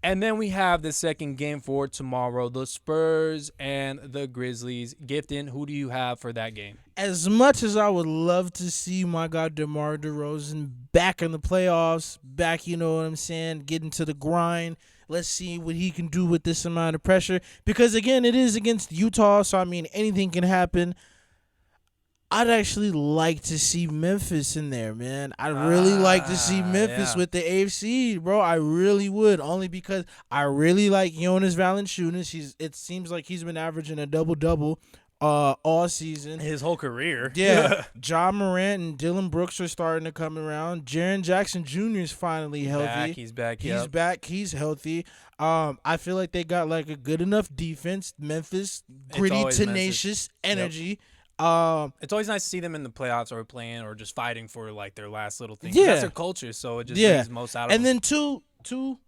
And then we have the second game for tomorrow, the Spurs and the Grizzlies. Gifton, who do you have for that game? As much as I would love to see my guy DeMar DeRozan back in the playoffs, back, you know what I'm saying, getting to the grind. Let's see what he can do with this amount of pressure. Because, again, it is against Utah, so, I mean, anything can happen. I'd actually like to see Memphis in there, man. I'd really like to see Memphis with the AFC, bro. I really would, only because I really like Jonas Valanciunas. It seems like he's been averaging a double-double all season. His whole career. Yeah. John Morant and Dylan Brooks are starting to come around. Jaren Jackson Jr. is finally healthy. He's back. He's back. He's healthy. I feel like they got like a good enough defense. Memphis, gritty, tenacious energy. Yep. It's always nice to see them in the playoffs or playing or just fighting for like their last little thing. Yeah, that's their culture, so it just brings most out of them. And then two,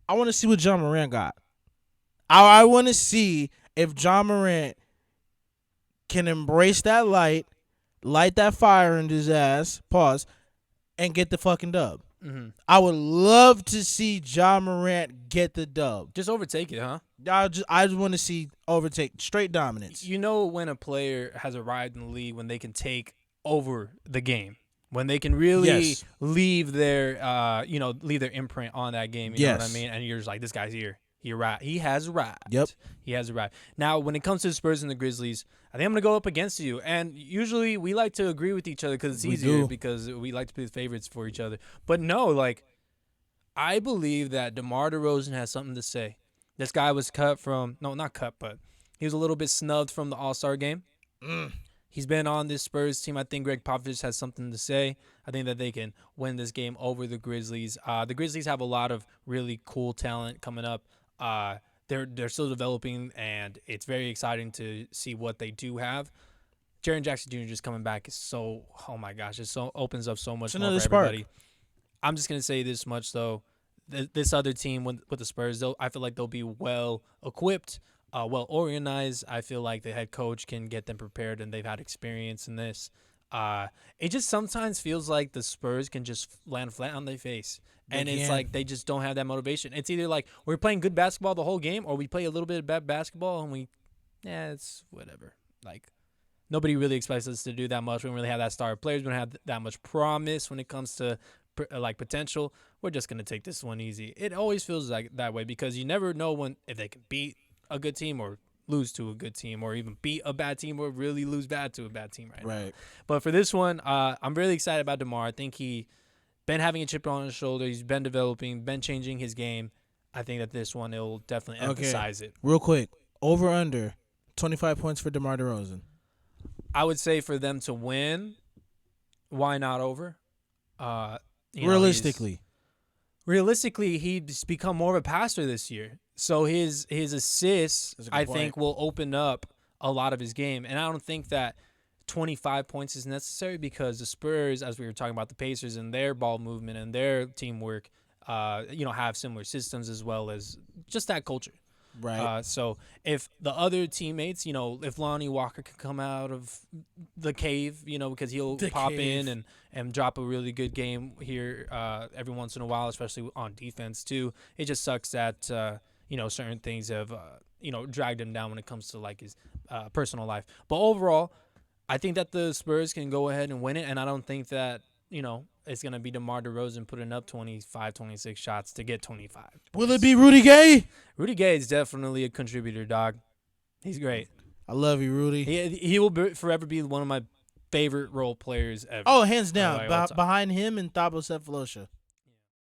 I want to see what John Morant got. I want to see if John Morant can embrace that light that fire in his ass, and get the fucking dub. Mm-hmm. I would love to see John Morant get the dub. Just overtake it, huh? I just want to see overtake, straight dominance. You know when a player has arrived in the league, when they can take over the game, when they can really leave their leave their imprint on that game. You know what I mean? And you're just like, this guy's here. He arrived. He has arrived. Yep. He has arrived. Now, when it comes to the Spurs and the Grizzlies, I think I'm going to go up against you. And usually we like to agree with each other because it's easier because we like to be the favorites for each other. But no, like, I believe that DeMar DeRozan has something to say. This guy was cut from – no, not cut, but he was a little bit snubbed from the All-Star game. He's been on this Spurs team. I think Greg Popovich has something to say. I think that they can win this game over the Grizzlies. The Grizzlies have a lot of really cool talent coming up. They're still developing, and it's very exciting to see what they do have. Jaren Jackson Jr. just coming back is so, oh my gosh, it so opens up so much more for everybody. I'm just gonna say this much though, this other team with the Spurs, I feel like they'll be well equipped, well organized. I feel like the head coach can get them prepared, and they've had experience in this. It just sometimes feels like the Spurs can just land flat on their face. And it's like they just don't have that motivation. It's either like we're playing good basketball the whole game, or we play a little bit of bad basketball and it's whatever. Like, nobody really expects us to do that much. We don't really have that star players. We don't have that much promise when it comes to like potential. We're just gonna take this one easy. It always feels like that way because you never know if they can beat a good team or lose to a good team, or even beat a bad team, or really lose bad to a bad team right now. But for this one, I'm really excited about DeMar. I think he been having a chip on his shoulder. He's been developing, been changing his game. I think that this one, it'll definitely emphasize it. Real quick, over under 25 points for DeMar DeRozan. I would say for them to win, why not over? Realistically, he's become more of a passer this year. So his assists, I think, will open up a lot of his game. And I don't think that 25 points is necessary because the Spurs, as we were talking about the Pacers and their ball movement and their teamwork, have similar systems as well as just that culture. Right. So if the other teammates, if Lonnie Walker can come out of the cave, because he'll pop in and drop a really good game here every once in a while, especially on defense too. It just sucks that, certain things have, dragged him down when it comes to like his personal life. But overall, I think that the Spurs can go ahead and win it, and I don't think that, it's going to be DeMar DeRozan putting up 25, 26 shots to get 25 points. Will it be Rudy Gay? Rudy Gay is definitely a contributor, dog. He's great. I love you, Rudy. He will forever be one of my favorite role players ever. Oh, hands down. Behind him and Thabo Sefolosha.